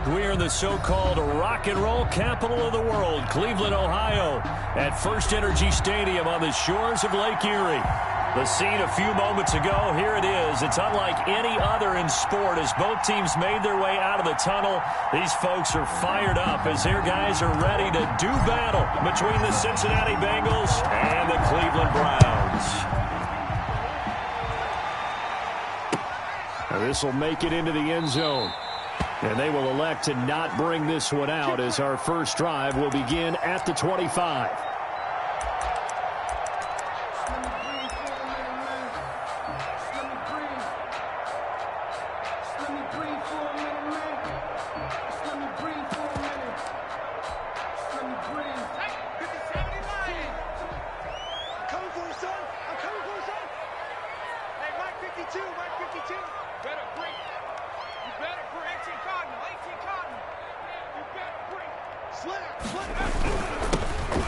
We're in the so-called rock and roll capital of the world, Cleveland, Ohio, at First Energy Stadium on the shores of Lake Erie. The scene a few moments ago, here it is. It's unlike any other in sport as both teams made their way out of the tunnel. These folks are fired up as their guys are ready to do battle between the Cincinnati Bengals and the Cleveland Browns. Now this will make it into the end zone. And they will elect to not bring this one out as our first drive will begin at the 25.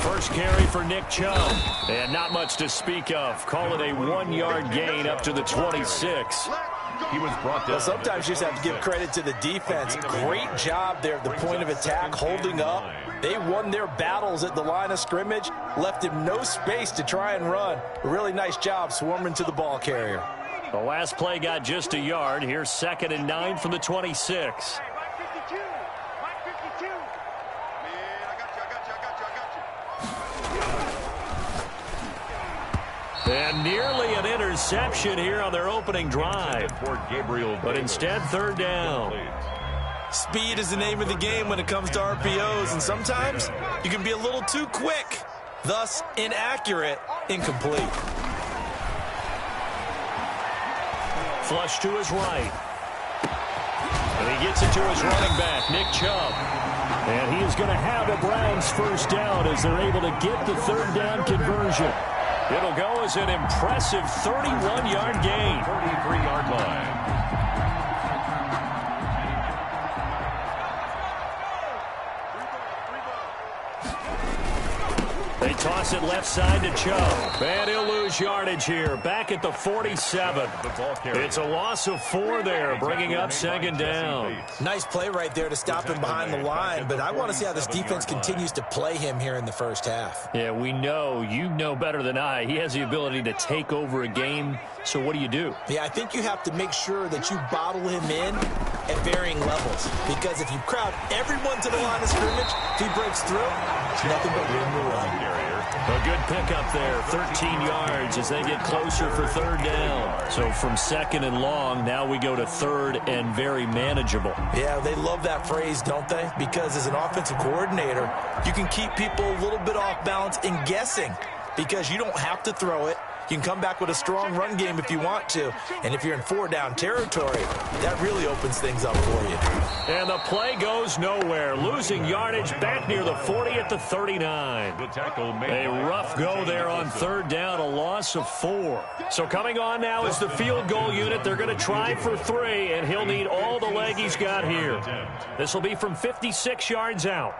First carry for Nick Chubb, and not much to speak of. Call it a 1-yard gain up to the 26. He was brought down. Well, sometimes you just have to give credit to the defense. Great job there at the point of attack, holding up. They won their battles at the line of scrimmage, left him no space to try and run. A really nice job swarming to the ball carrier. The last play got just a yard. Here's 2nd and 9 from the 26. And nearly an interception here on their opening drive. But instead, 3rd down. Speed is the name of the game when it comes to RPOs, and sometimes you can be a little too quick, thus inaccurate, incomplete. Flush to his right. And he gets it to his running back, Nick Chubb. And he is going to have the Browns first down as they're able to get the 3rd down conversion. It'll go as an impressive 31-yard gain. 33-yard line. They toss it left side to Chubb. And he'll lose yardage here. Back at the 47. It's a loss of 4 there, bringing up 2nd down. Nice play right there to stop him behind the line, but I want to see how this defense continues to play him here in the first half. Yeah, we know. You know better than I. He has the ability to take over a game. So what do? Yeah, I think you have to make sure that you bottle him in at varying levels. Because if you crowd everyone to the line of scrimmage, if he breaks through, it's nothing but room to run. A good pickup there, 13 yards as they get closer for 3rd down. So from 2nd and long, now we go to 3rd and very manageable. Yeah, they love that phrase, don't they? Because as an offensive coordinator, you can keep people a little bit off balance and guessing because you don't have to throw it. You can come back with a strong run game if you want to. And if you're in 4-down territory, that really opens things up for you. And the play goes nowhere. Losing yardage back near the 40 at the 39. A rough go there on 3rd down, a loss of 4. So coming on now is the field goal unit. They're going to try for 3, and he'll need all the leg he's got here. This will be from 56 yards out.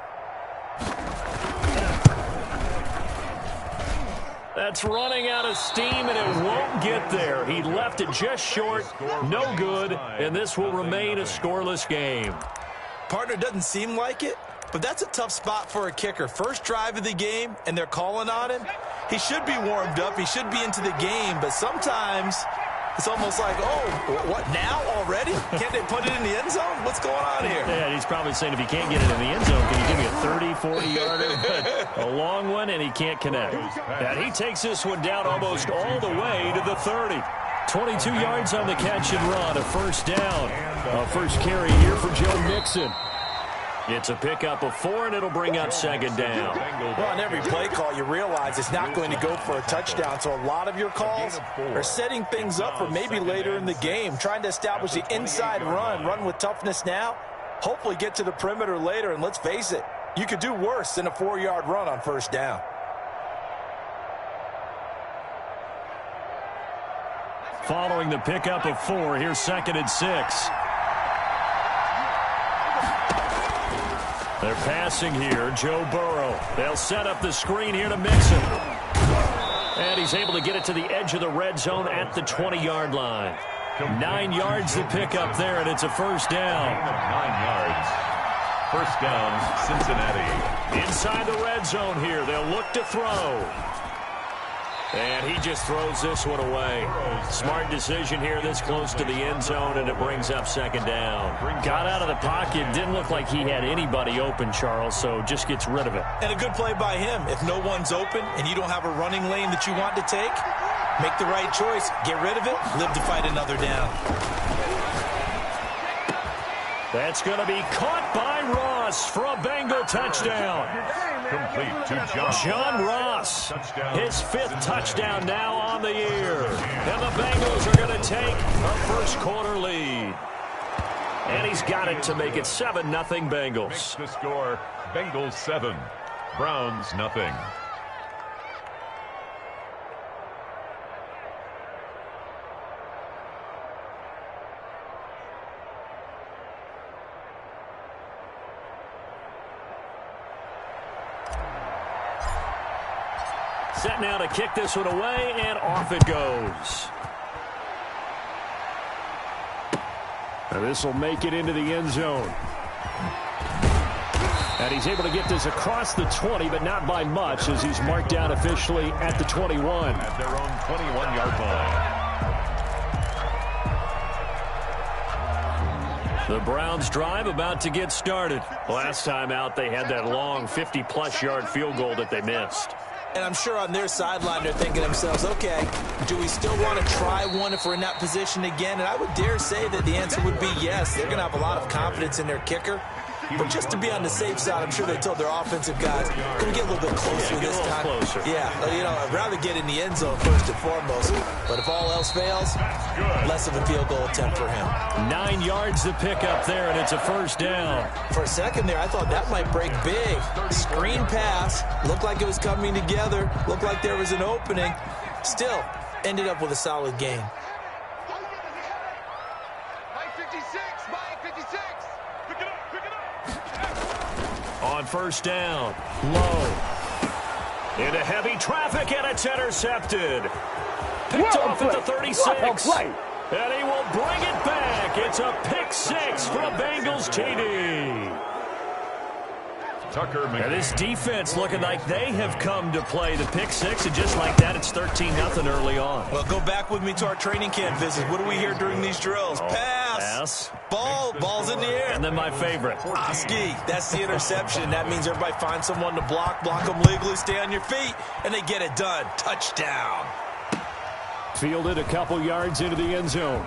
That's running out of steam, and it won't get there. He left it just short, no good, and this will remain a scoreless game. Partner, doesn't seem like it, but that's a tough spot for a kicker. First drive of the game, and they're calling on him. He should be warmed up. He should be into the game, but sometimes it's almost like, oh, what, now already? Can't they put it in the end zone? What's going on here? Yeah, he's probably saying if he can't get it in the end zone, can you give me a 30, 40-yarder? A long one, and he can't connect. And he takes this one down almost all the way to the 30. 22 yards on the catch and run, a 1st down. A first carry here for Joe Mixon. It's a pickup of 4, and it'll bring up 2nd down. Well, on every play call, you realize it's not going to go for a touchdown, so a lot of your calls are setting things up for maybe later in the game, trying to establish the inside run with toughness now, hopefully get to the perimeter later, and let's face it, you could do worse than a 4-yard run on 1st down. Following the pickup of 4, here's 2nd and 6. They're passing here, Joe Burrow. They'll set up the screen here to Mixon. And he's able to get it to the edge of the red zone at the 20-yard line. 9 yards to pick up there, and it's a 1st down. 9 yards. First down, Cincinnati. Inside the red zone here. They'll look to throw. And he just throws this one away. Smart decision here this close to the end zone, and it brings up second down. Got out of the pocket. Didn't look like he had anybody open, Charles, so just gets rid of it. And a good play by him. If no one's open and you don't have a running lane that you want to take, make the right choice. Get rid of it. Live to fight another down. That's going to be caught by Ross for a Bengal touchdown. Complete to John. John Ross, his fifth touchdown now on the year. And the Bengals are going to take a first quarter lead. And he's got it to make it 7-0 Bengals. Makes the score, Bengals 7, Browns nothing. Set now to kick this one away, and off it goes. And this will make it into the end zone. And he's able to get this across the 20, but not by much, as he's marked down officially at the 21. At their own 21-yard line. The Browns drive about to get started. Last time out, they had that long 50-plus yard field goal that they missed. And I'm sure on their sideline they're thinking to themselves, okay, do we still want to try one if we're in that position again? And I would dare say that the answer would be yes. They're going to have a lot of confidence in their kicker. But just to be on the safe side, I'm sure they told their offensive guys, can we get a little bit closer this time? Closer. Yeah, you know, I'd rather get in the end zone first and foremost. But if all else fails, less of a field goal attempt for him. 9 yards to pick up there, and it's a first down. For a second there, I thought that might break big. Screen pass, looked like it was coming together, looked like there was an opening. Still, ended up with a solid gain. On first down, low. Into heavy traffic, and it's intercepted. Picked off at the 36. And he will bring it back. It's a pick six for a Bengals TD. Tucker And this defense looking like they have come to play the pick six, and just like that, it's 13-0 early on. Well, go back with me to our training camp visit. What do we hear during these drills? Pass. Ball's in the air. And then my favorite. Oski, that's the interception. That means everybody finds someone to block them legally, stay on your feet, and they get it done. Touchdown. Fielded a couple yards into the end zone.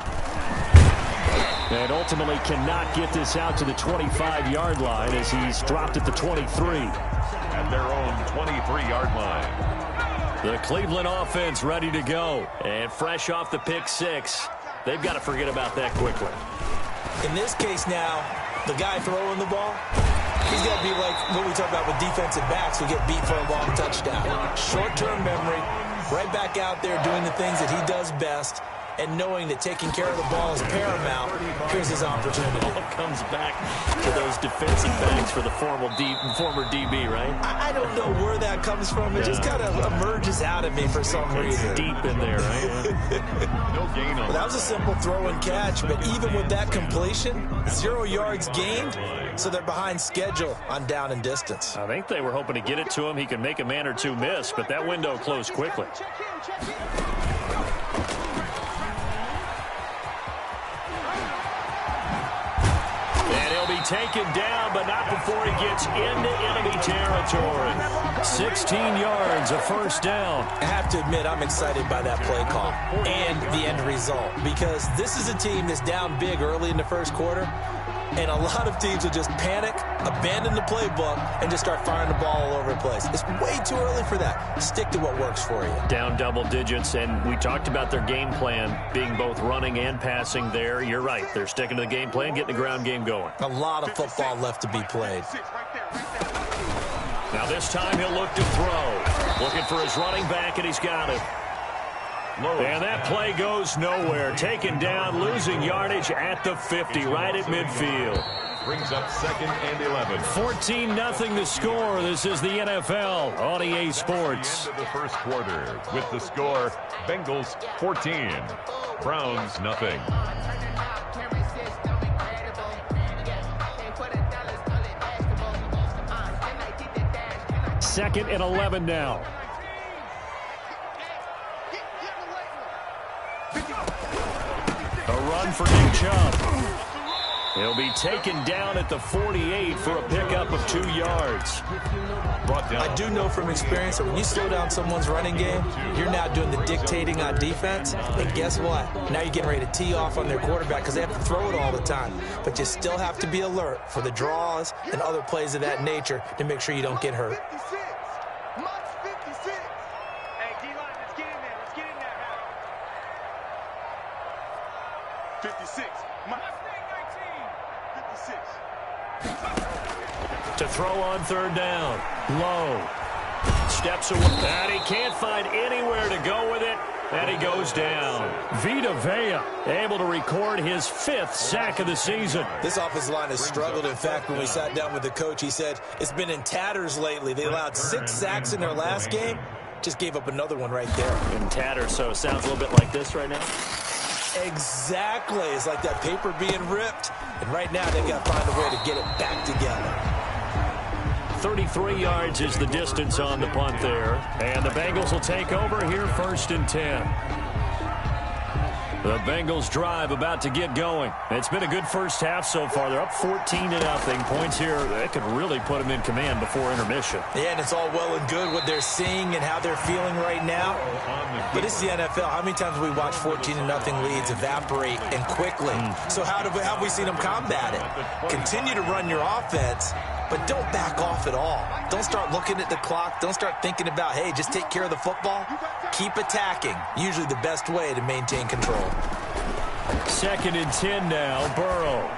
And ultimately cannot get this out to the 25-yard line as he's dropped at the 23. At their own 23-yard line. The Cleveland offense ready to go. And fresh off the pick six, they've got to forget about that quickly. In this case now, the guy throwing the ball, he's got to be like what we talk about with defensive backs who get beat for a long touchdown. Short-term memory, right back out there doing the things that he does best, and knowing that taking care of the ball is paramount. Here's his opportunity. All comes back to those defensive backs for the former DB, right? I don't know where that comes from. It just kind of emerges out of me for some reason. Deep in there, right? No gain on That was a simple throw and catch, but even with that completion, 0 yards gained, so they're behind schedule on down and distance. I think they were hoping to get it to him. He could make a man or two miss, but that window closed quickly. Taken down, but not before he gets into enemy territory. 16 yards, a first down. I have to admit, I'm excited by that play call and the end result, because this is a team that's down big early in the first quarter, and a lot of teams will just panic, abandon the playbook, and just start firing the ball all over the place. It's way too early for that. Stick to what works for you. Down double digits, and we talked about their game plan being both running and passing there. You're right. They're sticking to the game plan, getting the ground game going. A lot of football left to be played. Now this time he'll look to throw. Looking for his running back, and he's got it. And that play goes nowhere. Taken down, losing yardage at the 50, right at midfield. Brings up 2nd and 11. 14-0 the score. This is the NFL on EA Sports. End of the first quarter with the score, Bengals 14, Browns nothing. 2nd and 11 now. A run for Nick Chubb. He'll be taken down at the 48 for a pickup of 2 yards. I do know from experience that when you slow down someone's running game, you're now doing the dictating on defense. And guess what? Now you're getting ready to tee off on their quarterback because they have to throw it all the time. But you still have to be alert for the draws and other plays of that nature to make sure you don't get hurt. To throw on 3rd down. Low. Steps away. And he can't find anywhere to go with it. And he goes down. Vita Vea able to record his 5th sack of the season. This offensive line has struggled. In fact, when we sat down with the coach, he said it's been in tatters lately. They allowed 6 sacks in their last game. Just gave up another one right there. In tatters, so it sounds a little bit like this right now. Exactly. It's like that paper being ripped. And right now, they've got to find a way to get it back together. 33 yards is the distance on the punt there. And the Bengals will take over here 1st and 10. The Bengals drive about to get going. It's been a good first half so far. They're up 14-0. Points here, that could really put them in command before intermission. Yeah, and it's all well and good what they're seeing and how they're feeling right now. But it's the NFL. How many times have we watched 14-0 leads evaporate and quickly? So how have we seen them combat it? Continue to run your offense, but don't back off at all. Don't start looking at the clock. Don't start thinking about, hey, just take care of the football. Keep attacking. Usually the best way to maintain control. 2nd and 10 now. Burrow.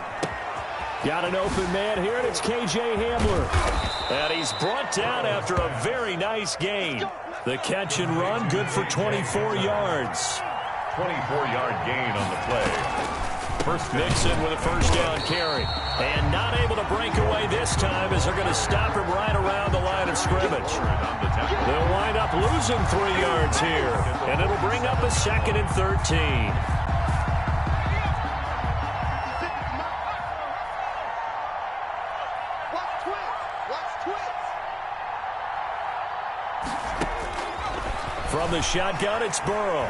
Got an open man here, and it's K.J. Hamler. And he's brought down after a very nice gain. The catch and run, good for 24 yards. 24-yard gain on the play. Mixon with a 1st down carry. And not able to break away this time as they're going to stop him right around the line of scrimmage. They'll wind up losing 3 yards here. And it'll bring up a 2nd and 13. From the shotgun, it's Burrow.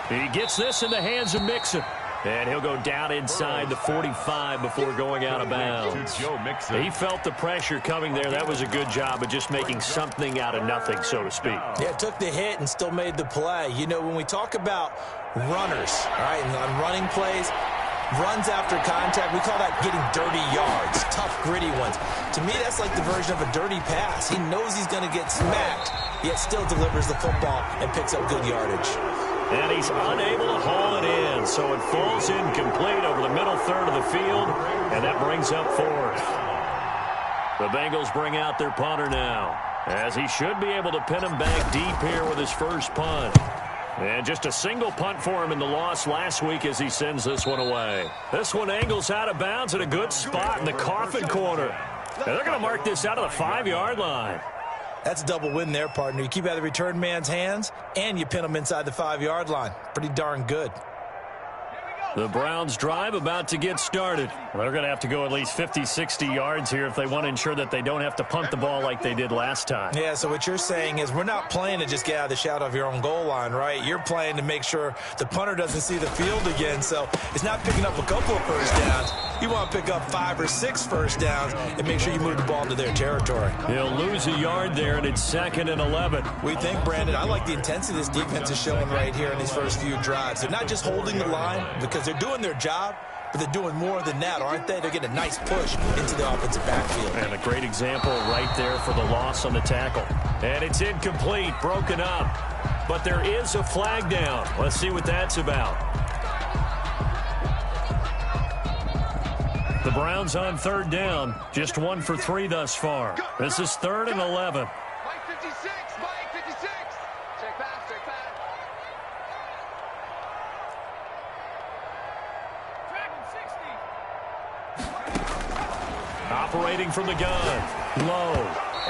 He gets this in the hands of Mixon. And he'll go down inside the 45 before going out of bounds. He felt the pressure coming there. That was a good job of just making something out of nothing, so to speak. Yeah, took the hit and still made the play. You know, when we talk about runners, all right, and on running plays, runs after contact, we call that getting dirty yards, tough, gritty ones. To me, that's like the version of a dirty pass. He knows he's going to get smacked, yet still delivers the football and picks up good yardage. And he's unable to haul it in, so it falls incomplete over the middle 3rd of the field, and that brings up 4th. The Bengals bring out their punter now, as he should be able to pin him back deep here with his first punt. And just a single punt for him in the loss last week as he sends this one away. This one angles out of bounds at a good spot in the coffin corner. And they're going to mark this out of the 5-yard line. That's a double win there, partner. You keep out of the return man's hands, and you pin him inside the 5-yard line. Pretty darn good. The Browns drive about to get started. They're going to have to go at least 50, 60 yards here if they want to ensure that they don't have to punt the ball like they did last time. Yeah, so what you're saying is we're not playing to just get out of the shadow of your own goal line, right? You're playing to make sure the punter doesn't see the field again. So it's not picking up a couple of first downs. You want to pick up 5 or 6 first downs and make sure you move the ball into their territory. He'll lose a yard there, and it's 2nd and 11. We think, Brandon, I like the intensity this defense is showing right here in these first few drives. They're not just holding the line because they're doing their job, but they're doing more than that, aren't they? They're getting a nice push into the offensive backfield. And a great example right there for the loss on the tackle. And it's incomplete, broken up. But there is a flag down. Let's see what that's about. The Browns on 3rd down, just 1 for 3 thus far. This is 3rd and 11. Mike 56, Mike 56. Check back, check back. Operating from the gun. Low.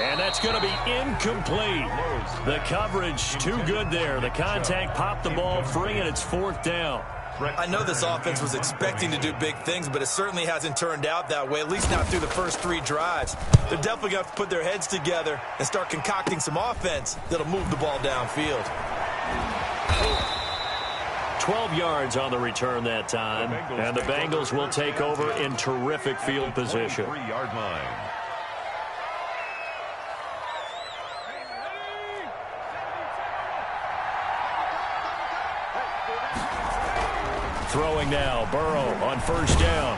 And that's going to be incomplete. The coverage too good there. The contact popped the ball free, and it's 4th down. I know this offense was expecting to do big things, but it certainly hasn't turned out that way, at least not through the first 3 drives. They're definitely going to have to put their heads together and start concocting some offense that'll move the ball downfield. 12 yards on the return that time, and the Bengals will take over in terrific field position. 3-yard line. Throwing now, Burrow on first down.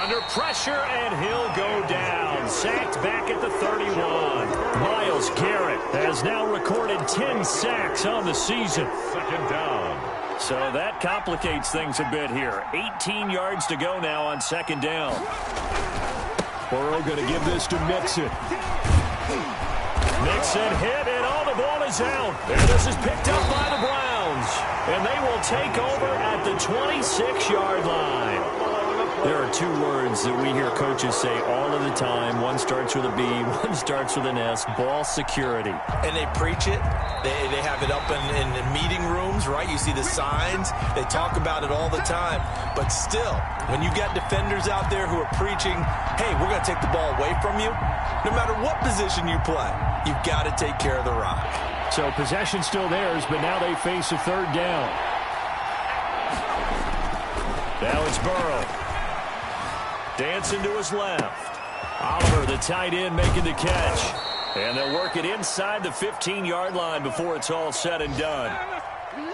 Under pressure, and he'll go down. Sacked back at the 31. Myles Garrett has now recorded 10 sacks on the season. Second down. So that complicates things a bit here. 18 yards to go now on second down. Burrow going to give this to Mixon. Mixon hit, and all the ball is out. And this is picked up by the Browns. And they will take over at the 26-yard line. There are 2 words that we hear coaches say all of the time. One starts with a B, one starts with an S, ball security. And they preach it. They have it up in meeting rooms, right? You see the signs. They talk about it all the time. But still, when you got defenders out there who are preaching, hey, we're going to take the ball away from you, no matter what position you play, you've got to take care of the rock. So possession still theirs, but now they face a third down. Now it's Burrow. Dancing to his left. Oliver, the tight end, making the catch. And they'll work it inside the 15-yard line before it's all said and done.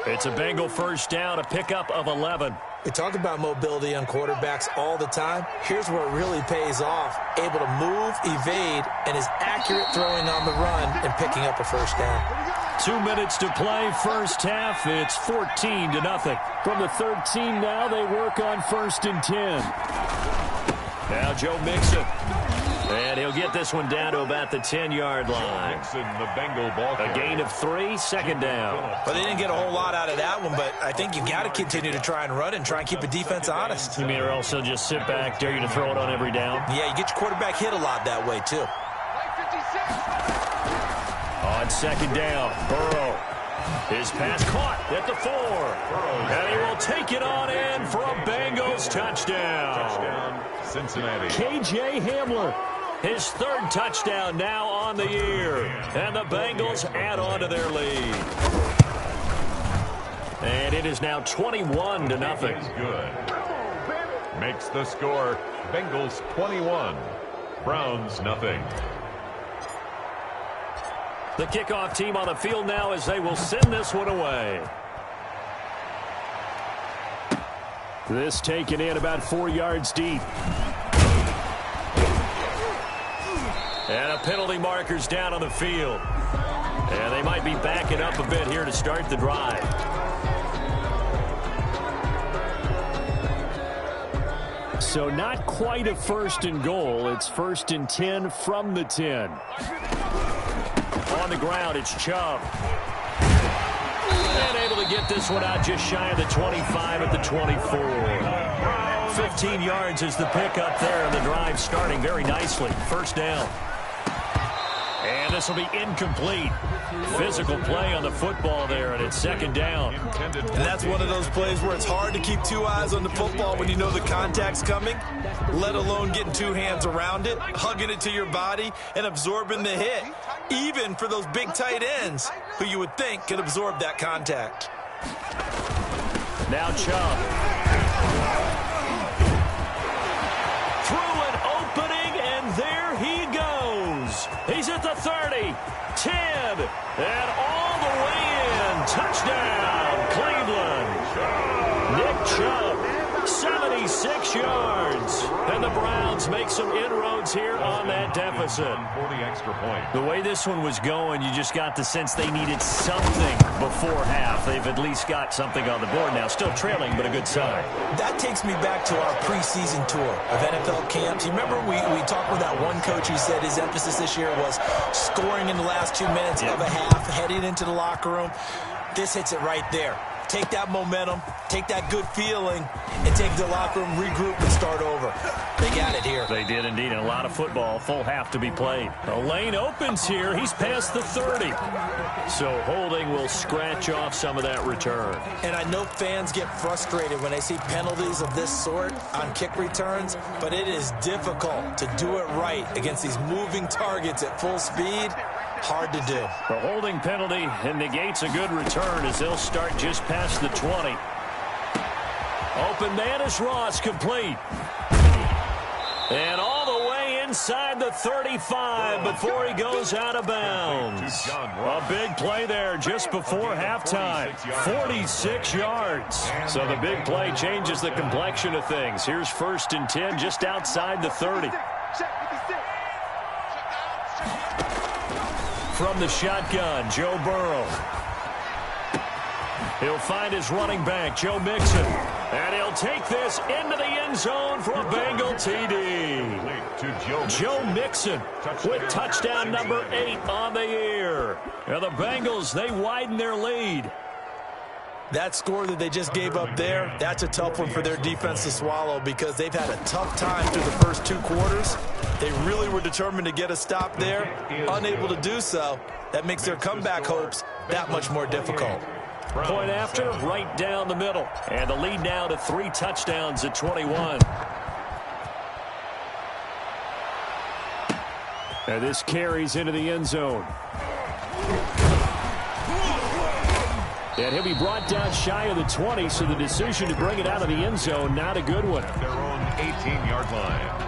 It's a Bengal first down, a pickup of 11. We talk about mobility on quarterbacks all the time. Here's where it really pays off. Able to move, evade, and is accurate throwing on the run and picking up a first down. 2 minutes to play, first half. It's 14-0. From the 13 now, they work on 1st and 10. Now Joe Mixon. And he'll get this one down to about the 10-yard line. Mixon, the Bengal ball A gain of 3, second down. Well, they didn't get a whole lot out of that one, but I think you've got to continue to try and run and try and keep the defense honest. You mean or also just sit back, dare you to throw it on every down? Yeah, you get your quarterback hit a lot that way, too. On second down, Burrow. His pass caught at the 4. And he will take it on in for a Bengals touchdown. Cincinnati. K.J. Hamler. His 3rd touchdown now on the year. And the Bengals add on to their lead. And it is now 21-0. Good. Makes the score. Bengals 21. Browns nothing. The kickoff team on the field now as they will send this one away. This taken in about 4 yards deep. And a penalty marker's down on the field. And they might be backing up a bit here to start the drive. So not quite a 1st and goal. It's 1st and 10 from the 10. On the ground, it's Chubb. And able to get this one out just shy of the 25 at the 24. 15 yards is the pickup there, and the drive starting very nicely. First down. And this will be incomplete. Physical play on the football there, and it's second down. And that's one of those plays where it's hard to keep 2 eyes on the football when you know the contact's coming, let alone getting 2 hands around it, hugging it to your body, and absorbing the hit, even for those big tight ends who you would think could absorb that contact. Now Chubb. Through an opening, and there he goes. He's at the 30, 10, and all the way in. Touchdown, Cleveland. Nick Chubb, 76 yards. And the Browns make some inroads here on that deficit. For the extra point. The way this one was going, you just got the sense they needed something before half. They've at least got something on the board now. Still trailing, but a good sign. That takes me back to our preseason tour of NFL camps. You remember we talked with that one coach who said his emphasis this year was scoring in the last 2 minutes of a half, heading into the locker room. This hits it right there. take that momentum, take that good feeling, and take the locker room, regroup, and start over. They got it here. They did indeed. A lot of football, full half to be played. A lane opens here. He's past the 30. So holding will scratch off some of that return. And I know fans get frustrated when they see penalties of this sort on kick returns, but it is difficult to do it right against these moving targets at full speed. Hard to do. The holding penalty negates a good return as they'll start just past the 20. Open man is Ross, complete. And all the way inside the 35 before he goes out of bounds. A big play there just before halftime. 46 yards. So the big play changes the complexion of things. Here's 1st and 10 just outside the 30. From the shotgun, Joe Burrow. He'll find his running back, Joe Mixon. And he'll take this into the end zone for a Bengal TD. Joe Mixon with touchdown number 8 on the year. And the Bengals, they widen their lead. That score that they just gave up there, that's a tough one for their defense to swallow because they've had a tough time through the first 2 quarters. They really were determined to get a stop there, unable to do so. That makes their comeback hopes that much more difficult. Point after, right down the middle. And the lead now to 3 touchdowns at 21. And this carries into the end zone. And he'll be brought down shy of the 20, so the decision to bring it out of the end zone, not a good one. At their own 18-yard line.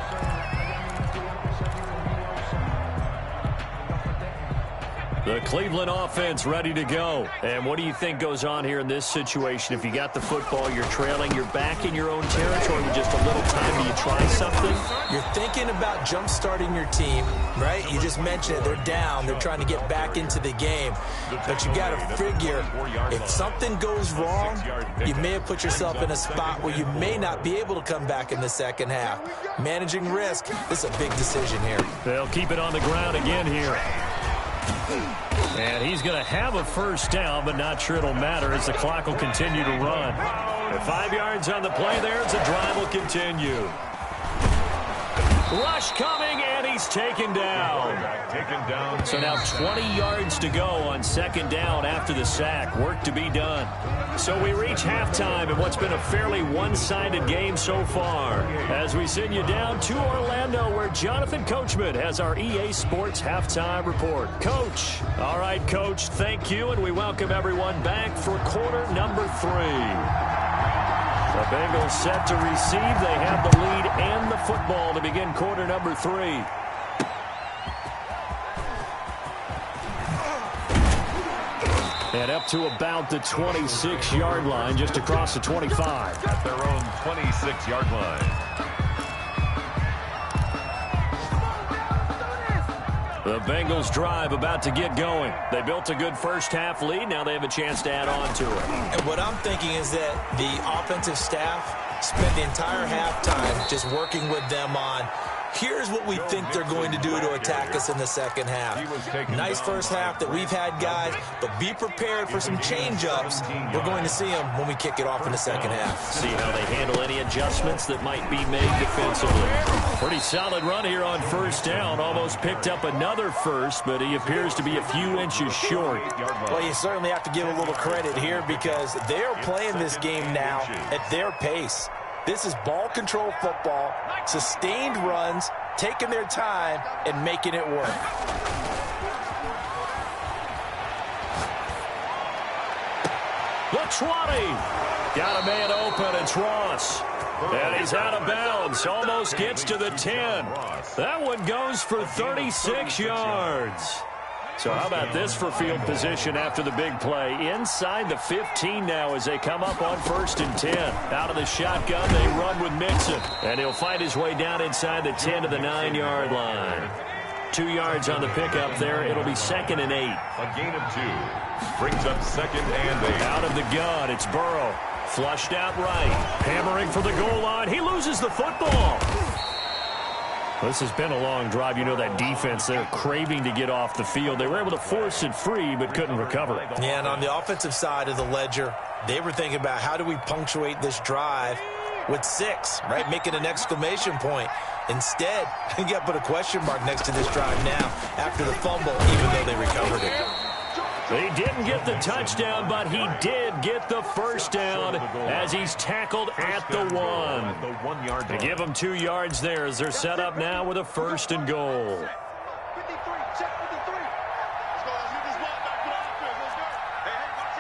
The Cleveland offense ready to go. And what do you think goes on here in this situation? If you got the football, you're trailing, you're back in your own territory with just a little time. Do you try something? You're thinking about jump-starting your team, right? You just mentioned it. They're down. They're trying to get back into the game. But you got to figure, if something goes wrong, you may have put yourself in a spot where you may not be able to come back in the second half. Managing risk, this is a big decision here. They'll keep it on the ground again here. And he's going to have a first down, but not sure it'll matter as the clock will continue to run. And 5 yards on the play there as the drive will continue. Rush coming, and he's taken down. So now 20 yards to go on 2nd down after the sack. Work to be done. So we reach halftime in what's been a fairly one-sided game so far. As we send you down to Orlando, where Jonathan Coachman has our EA Sports Halftime Report. Coach. All right, Coach, thank you, and we welcome everyone back for quarter number 3. The Bengals set to receive. They have the lead and the football to begin quarter number 3. And up to about the 26-yard line, just across the 25. At their own 26-yard line. The Bengals drive about to get going. They built a good first half lead. Now they have a chance to add on to it. And what I'm thinking is that the offensive staff spent the entire halftime just working with them on, here's what we think they're going to do to attack us in the second half. Nice first half that we've had, guys, but be prepared for some change-ups. We're going to see them when we kick it off in the second half. See how they handle any adjustments that might be made defensively. Pretty solid run here on first down. Almost picked up another first, but he appears to be a few inches short. Well, you certainly have to give a little credit here because they're playing this game now at their pace. This is ball control football, sustained runs, taking their time, and making it work. The 20. Got a man open. It's Ross. And he's out of bounds. Almost gets to the 10. That one goes for 36 yards. So how about this for field position after the big play? Inside the 15 now as they come up on 1st and 10. Out of the shotgun, they run with Mixon. And he'll find his way down inside the 10 to the 9-yard line. 2 yards on the pickup there. It'll be 2nd and 8. A gain of 2. Brings up 2nd and 8. Out of the gun, it's Burrow. Flushed out right. Hammering for the goal line. He loses the football. This has been a long drive. You know that defense, they're craving to get off the field. They were able to force it free but couldn't recover. Yeah, and on the offensive side of the ledger, they were thinking about how do we punctuate this drive with 6, right? Make it an exclamation point. Instead, you got to put a question mark next to this drive now after the fumble, even though they recovered it. He didn't get the touchdown, but he did get the first down as he's tackled at the 1. They give him 2 yards there as they're set up now with a 1st and goal. 53, check 53. Let's go, let's get this ball back to the offense. Let's go. Hey, watch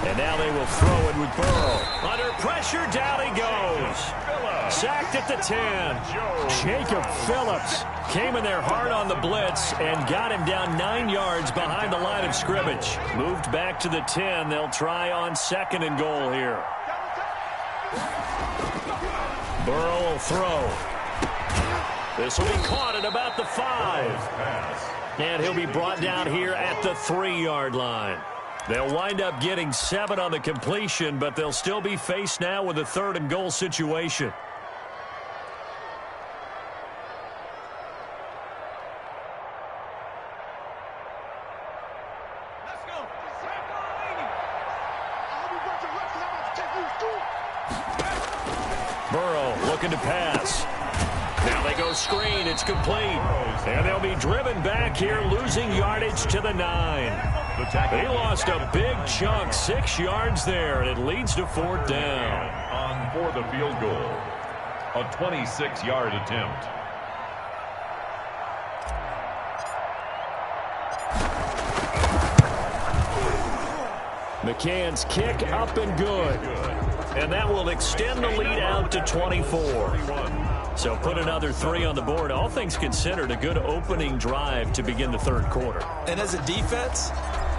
it. And now they will throw it with Burrow. Under pressure, down he goes. Sacked at the 10. Jacob Phillips came in there hard on the blitz and got him down 9 yards behind the line of scrimmage. Moved back to the 10. They'll try on 2nd and goal here. Burrow will throw. This will be caught at about the 5. And he'll be brought down here at the 3-yard line. They'll wind up getting 7 on the completion, but they'll still be faced now with a 3rd and goal situation. Burrow looking to pass. Now they go screen. It's complete. And they'll be driven back here, losing yardage to the 9. They lost a big chunk, 6 yards there, and it leads to 4th down. On for the field goal. A 26-yard attempt. McCann's kick up and good. And that will extend the lead out to 24. So put another 3 on the board. All things considered, a good opening drive to begin the 3rd quarter. And as a defense,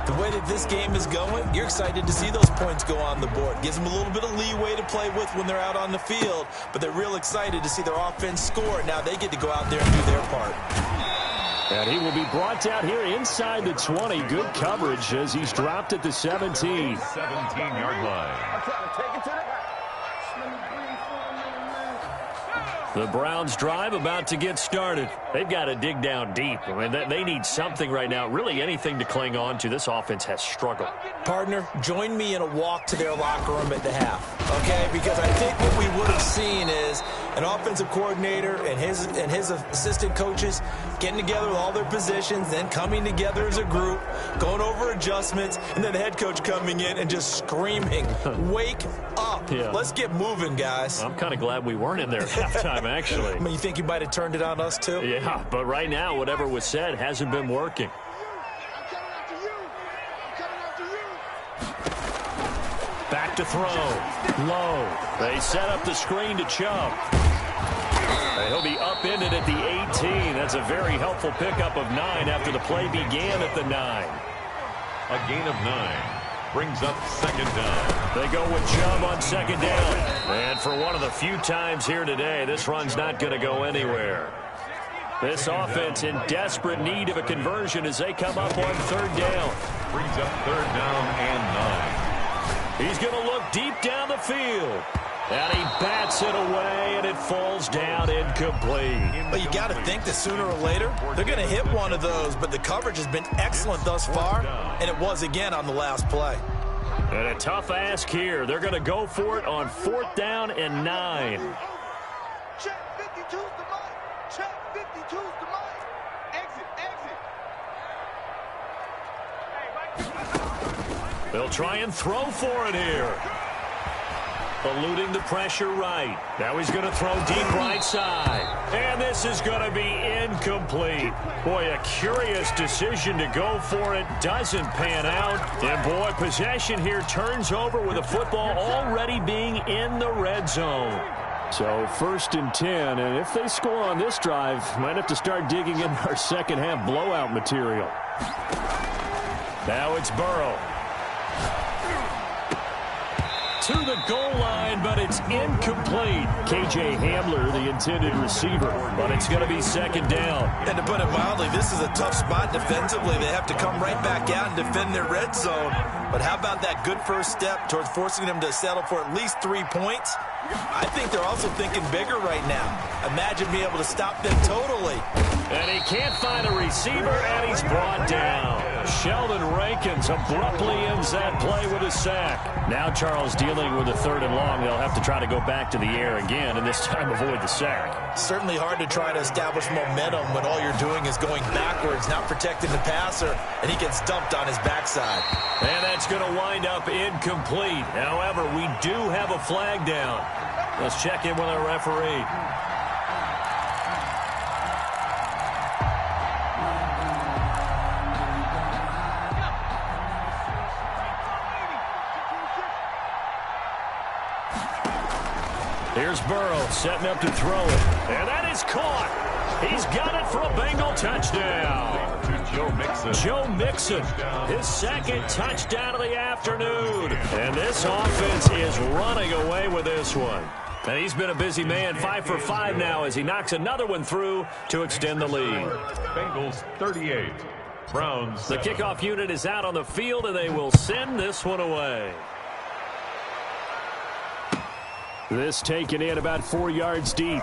the way that this game is going, you're excited to see those points go on the board. Gives them a little bit of leeway to play with when they're out on the field, but they're real excited to see their offense score. Now they get to go out there and do their part. And he will be brought down here inside the 20. Good coverage as he's dropped at the 17. 17-yard line. The Browns drive about to get started. They've got to dig down deep. I mean, they need something right now, really anything to cling on to. This offense has struggled. Partner, join me in a walk to their locker room at the half, okay? Because I think what we would have seen is an offensive coordinator and his assistant coaches getting together with all their positions, then coming together as a group, going over adjustments, and then the head coach coming in and just screaming, wake up. Yeah. Let's get moving, guys. I'm kind of glad we weren't in there at halftime, actually. I mean, you think you might have turned it on us, too? Yeah, but right now, whatever was said hasn't been working. Back to throw. Low. They set up the screen to Chubb. And he'll be upended at the 18. That's a very helpful pickup of 9 after the play began at the 9. A gain of 9 brings up 2nd down. They go with Chubb on 2nd down. And for one of the few times here today, this run's not going to go anywhere. This offense in desperate need of a conversion as they come up on 3rd down. Brings up 3rd down and 9. He's going to look deep down the field. And he bats it away, and it falls down incomplete. But you got to think that sooner or later, they're going to hit one of those. But the coverage has been excellent thus far, and it was again on the last play. And a tough ask here. They're going to go for it on 4th down and 9. Check 52's the mic. Check 52's the mic. Exit. They'll try and throw for it here. Eluding the pressure right. Now he's going to throw deep right side. And this is going to be incomplete. Boy, a curious decision to go for it. Doesn't pan out. And boy, possession here turns over with the football already being in the red zone. So 1st and 10, and if they score on this drive, might have to start digging in our second half blowout material. Now it's Burrow. To the goal line, but it It's incomplete. K.J. Hamler, the intended receiver, but it's going to be second down. And to put it mildly, this is a tough spot defensively. They have to come right back out and defend their red zone. But how about that good first step towards forcing them to settle for at least 3 points? I think they're also thinking bigger right now. Imagine being able to stop them totally. And he can't find a receiver, and he's brought down. Sheldon Rankins abruptly ends that play with a sack. Now Charles dealing with a 3rd and long. They'll have to try to go back to the air again, and this time avoid the sack. Certainly hard to try to establish momentum when all you're doing is going backwards, not protecting the passer, and he gets dumped on his backside. And that's going to wind up incomplete. However, we do have a flag down. Let's check in with our referee. Here's Burrow setting up to throw it. And that is caught. He's got it for a Bengal touchdown. To Joe Mixon. Joe Mixon, his 2nd touchdown of the afternoon. And this offense is running away with this one. And he's been a busy man, 5 for 5 now as he knocks another one through to extend the lead. Bengals 38. Browns. The kickoff unit is out on the field, and they will send this one away. This taken in about 4 yards deep.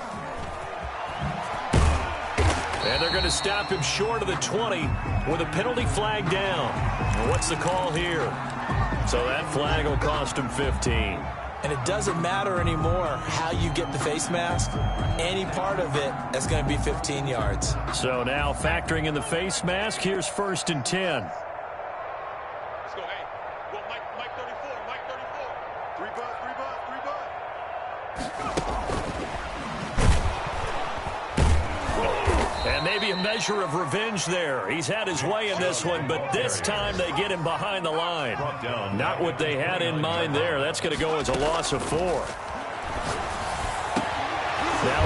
And they're going to stop him short of the 20 with a penalty flag down. And what's the call here? So that flag will cost him 15. And it doesn't matter anymore how you get the face mask. Any part of it, that's going to be 15 yards. So now factoring in the face mask, here's 1st and 10. Let's go. Hey, well, Mike 34, Mike 34. 3 bud, 3 bud, 3 bud. And maybe a measure of revenge there. He's had his way in this one, but this time they get him behind the line. Not what they had in mind there. That's going to go as a loss of 4. Now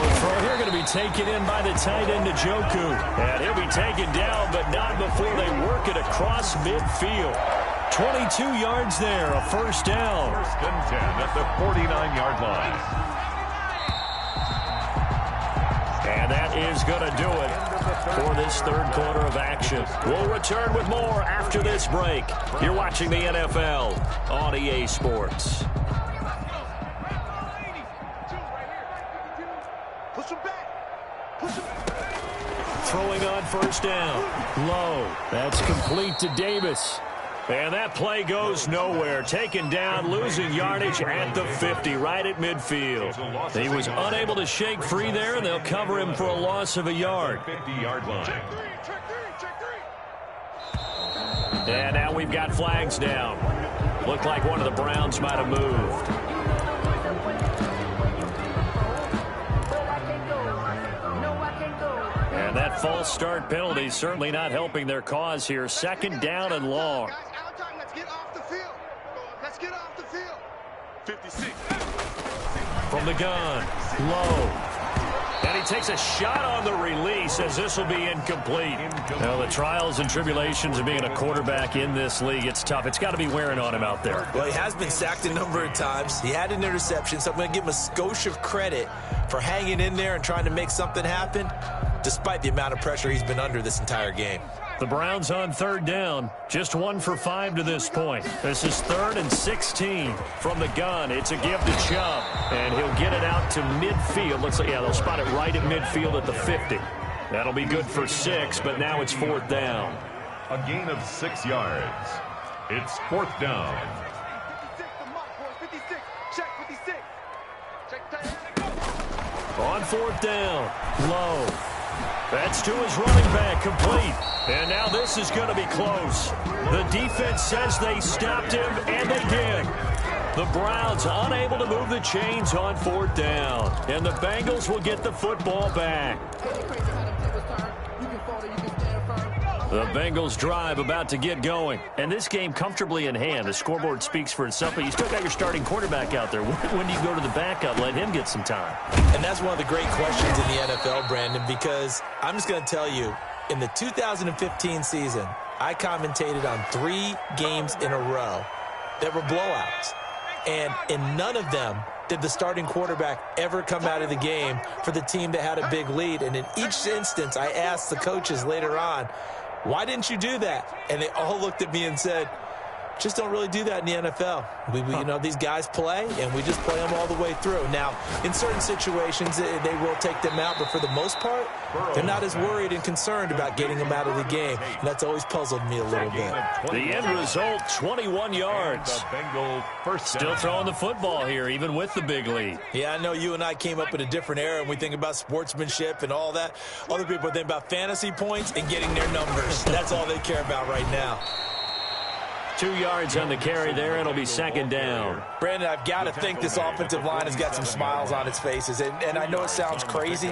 the throw here going to be taken in by the tight end Njoku. And he'll be taken down, but not before they work it across midfield. 22 yards there, a 1st down. 1st and 10 at the 49-yard line. And that is going to do it for this 3rd quarter of action. We'll return with more after this break. You're watching the NFL on EA Sports. Throwing on 1st down. Low. That's complete to Davis. And that play goes nowhere. Taken down, losing yardage at the 50, right at midfield. He was unable to shake free there, and they'll cover him for a loss of a yard. 50-yard line. And now we've got flags down. Looked like one of the Browns might have moved. And that false start penalty certainly not helping their cause here. 2nd down and long. Get off the field. Let's get off the field. 56. From the gun. Low. And he takes a shot on the release as this will be incomplete. Now, the trials and tribulations of being a quarterback in this league, it's tough. It's got to be wearing on him out there. Well, he has been sacked a number of times. He had an interception, so I'm going to give him a skosh of credit for hanging in there and trying to make something happen, despite the amount of pressure he's been under this entire game. The Browns on 3rd down, just 1 for 5 to this point. This is 3rd and 16 from the gun. It's a give to Chubb, and he'll get it out to midfield. Looks like, yeah, they'll spot it right at midfield at the 50. That'll be good for 6, but now it's 4th down. A gain of 6 yards. It's 4th down. 56, check 56. Check. On 4th down, Low. That's to his running back, complete. And now this is going to be close. The defense says they stopped him, and they did. The Browns unable to move the chains on 4th down. And the Bengals will get the football back. The Bengals drive about to get going. And this game comfortably in hand. The scoreboard speaks for itself, but you still got your starting quarterback out there. When do you go to the backup? Let him get some time. And that's one of the great questions in the NFL, Brandon, because I'm just going to tell you, in the 2015 season, I commentated on 3 games in a row that were blowouts. And in none of them did the starting quarterback ever come out of the game for the team that had a big lead. And in each instance, I asked the coaches later on, why didn't you do that? And they all looked at me and said, just don't really do that in the NFL. You know, these guys play, and we just play them all the way through. Now, in certain situations, they will take them out, but for the most part, they're not as worried and concerned about getting them out of the game, and that's always puzzled me a little bit. The end result, 21 yards. Still throwing the football here, even with the big lead. Yeah, I know you and I came up in a different era, and we think about sportsmanship and all that. Other people think about fantasy points and getting their numbers. That's all they care about right now. 2 yards on the carry there. It'll be second down. Brandon, I've got to think this offensive line has got some smiles on its faces. And I know it sounds crazy,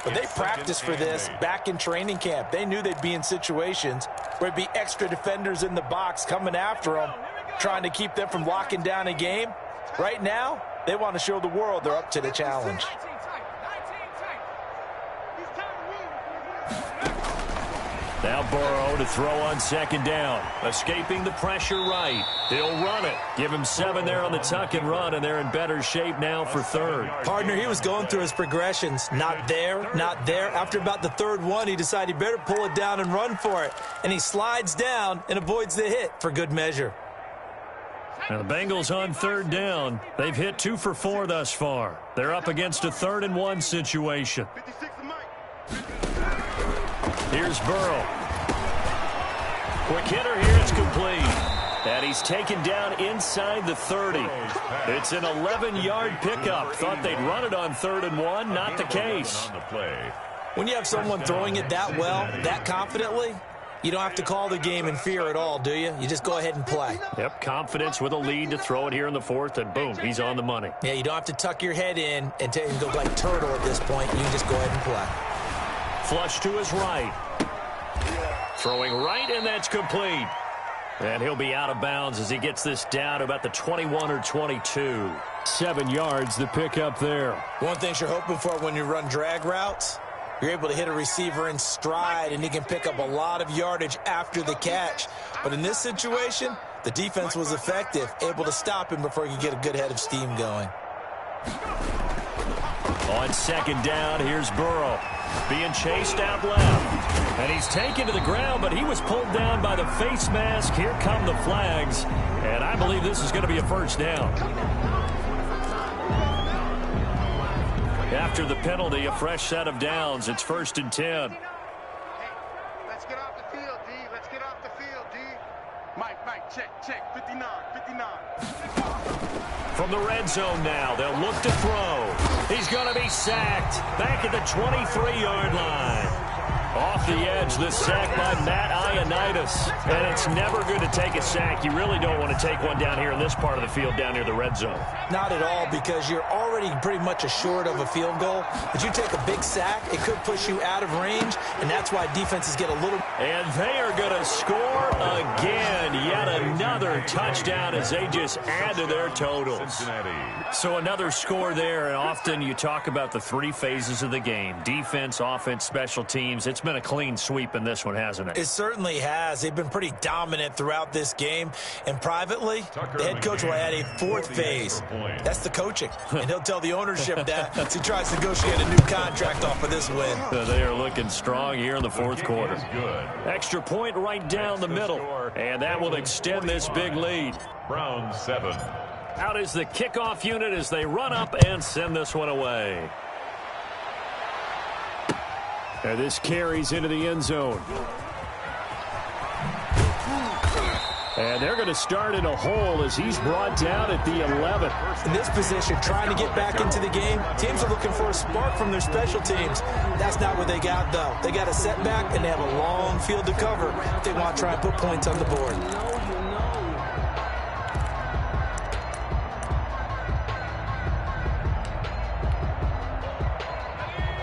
but they practiced for this back in training camp. They knew they'd be in situations where it'd be extra defenders in the box coming after them, trying to keep them from locking down a game. Right now, they want to show the world they're up to the challenge. Now Burrow to throw on second down. Escaping the pressure right. He'll run it. Give him 7 there on the tuck and run, and they're in better shape now for third. Partner, he was going through his progressions. Not there, not there. After about the third one, he decided he better pull it down and run for it. And he slides down and avoids the hit for good measure. Now the Bengals on third down. They've hit 2 for 4 thus far. They're up against a 3rd and 1 situation. Here's Burrow. Quick hitter here, it's complete. And he's taken down inside the 30. It's an 11-yard pickup. Thought they'd run it on 3rd and 1. Not the case. When you have someone throwing it that well, that confidently, you don't have to call the game in fear at all, do you? You just go ahead and play. Yep, confidence with a lead to throw it here in the 4th, and boom, he's on the money. Yeah, you don't have to tuck your head in and go like turtle at this point. You can just go ahead and play. Flush to his right. Throwing right, and that's complete. And he'll be out of bounds as he gets this down to about the 21 or 22. 7 yards, the pickup there. One thing you're hoping for when you run drag routes, you're able to hit a receiver in stride, and he can pick up a lot of yardage after the catch. But in this situation, the defense was effective, able to stop him before he could get a good head of steam going. On second down, here's Burrow. Being chased out left. And he's taken to the ground, but he was pulled down by the face mask. Here come the flags. And I believe this is going to be a first down. After the penalty, a fresh set of downs. It's 1st and 10. Let's get off the field, D. Let's get off the field, D. Mike, check. 59. From the red zone now, they'll look to throw. He's going to be sacked back at the 23-yard line. Off the edge, this sack by Matt Ioannidis. And it's never good to take a sack. You really don't want to take one down here in this part of the field down near the red zone. Not at all, because you're already pretty much assured of a field goal. But you take a big sack, it could push you out of range, and that's why defenses get a little... And they are going to score again. Yet another touchdown as they just add to their totals. So another score there, and often you talk about the 3 phases of the game. Defense, offense, special teams. It's been a clean sweep in this one, hasn't it? It certainly has. They've been pretty dominant throughout this game. And privately, the head coach will add a 4th phase. That's the coaching. And he'll tell the ownership that as he tries to negotiate a new contract off of this win. They are looking strong here in the 4th quarter. Extra point right down the middle. And that will extend this big lead. Browns 7. Out is the kickoff unit as they run up and send this one away. And this carries into the end zone. And they're going to start in a hole as he's brought down at the 11. In this position, trying to get back into the game, teams are looking for a spark from their special teams. That's not what they got, though. They got a setback, and they have a long field to cover if they want to try and put points on the board.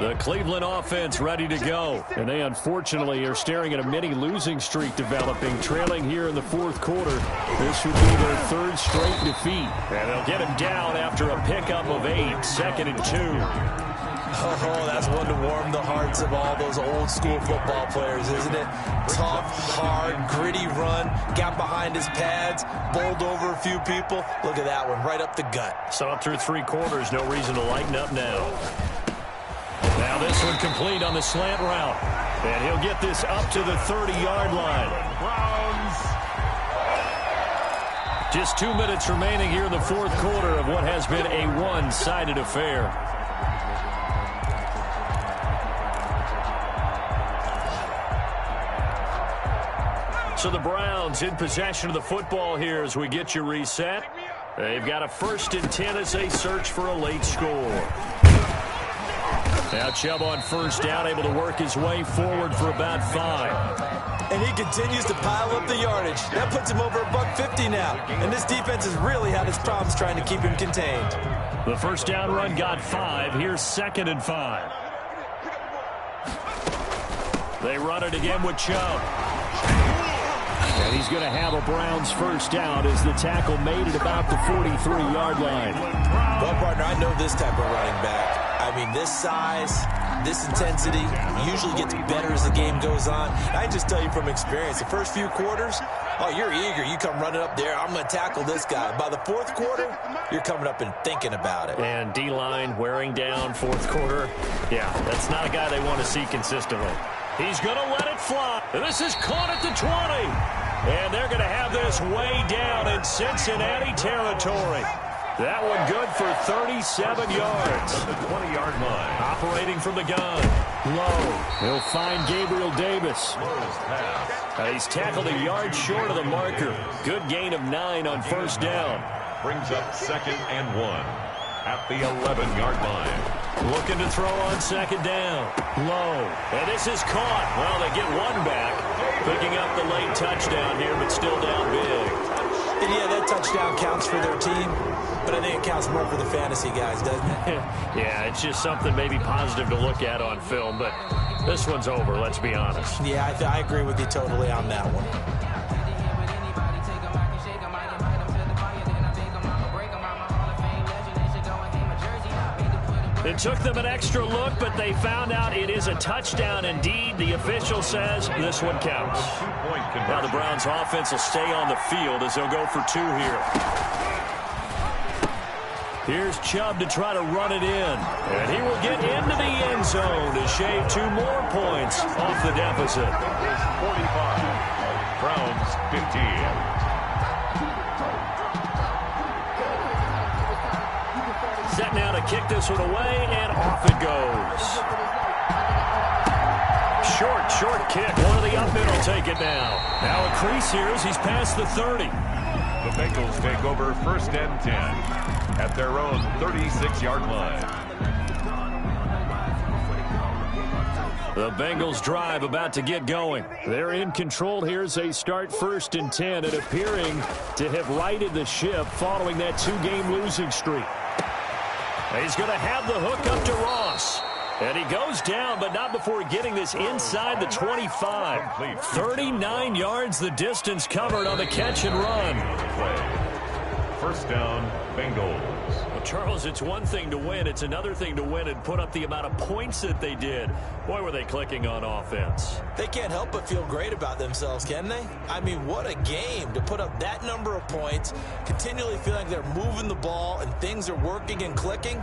The Cleveland offense ready to go. And they unfortunately are staring at a mini losing streak developing, trailing here in the 4th quarter. This would be their 3rd straight defeat. And they'll get him down after a pickup of 8, 2nd and 2. Oh, that's one to warm the hearts of all those old school football players, isn't it? Tough, hard, gritty run, got behind his pads, bowled over a few people. Look at that one, right up the gut. So up through 3 quarters, no reason to lighten up now. Now this one complete on the slant route. And he'll get this up to the 30-yard line. Browns. Just 2 minutes remaining here in the 4th quarter of what has been a one-sided affair. So the Browns in possession of the football here as we get you reset. They've got a 1st and 10 as they search for a late score. Now Chubb on 1st down, able to work his way forward for about 5. And he continues to pile up the yardage. That puts him over $150 now. And this defense has really had its problems trying to keep him contained. The 1st down run got 5. Here's 2nd and 5. They run it again with Chubb. And he's going to have a Browns 1st down as the tackle made it about the 43-yard line. Well, partner, I know this type of running back. I mean, this size, this intensity usually gets better as the game goes on. I just tell you from experience, the first few quarters, oh, you're eager. You come running up there, I'm going to tackle this guy. By the 4th quarter, you're coming up and thinking about it. And D-line wearing down 4th quarter. Yeah, that's not a guy they want to see consistently. He's going to let it fly. And this is caught at the 20. And they're going to have this way down in Cincinnati territory. That one good for 37 yards. The 20-yard line. Operating from the gun. Low. He'll find Gabriel Davis. He's tackled a yard short of the marker. Good gain of 9 on 1st down. Brings up 2nd and 1 at the 11-yard line. Looking to throw on 2nd down. Low. And this is caught. Well, they get one back. Picking up the late touchdown here, but still down big. And yeah, that touchdown counts for their team, but I think it counts more for the fantasy guys, doesn't it? Yeah, it's just something maybe positive to look at on film, but this one's over, let's be honest. Yeah, I agree with you totally on that one. It took them an extra look, but they found out it is a touchdown indeed. The official says this one counts. Now the Browns offense will stay on the field as they'll go for 2 here. Here's Chubb to try to run it in. And he will get into the end zone to shave 2 more points off the deficit. 45. Browns 15. Set now to kick this one away, and off it goes. Short kick. One of the up men will take it now. Now a crease here as he's past the 30. The Bengals take over 1st and 10 at their own 36-yard line. The Bengals drive about to get going. They're in control here as they start 1st and 10 and appearing to have righted the ship following that 2-game losing streak. He's going to have the hook up to Ross. And he goes down, but not before getting this inside the 25. 39 yards the distance covered on the catch and run. 1st down, Bengals. Well, Charles, it's one thing to win. It's another thing to win and put up the amount of points that they did. Boy, were they clicking on offense. They can't help but feel great about themselves, can they? I mean, what a game to put up that number of points, continually feeling like they're moving the ball and things are working and clicking.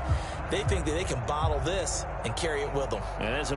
They think that they can bottle this and carry it with them. And as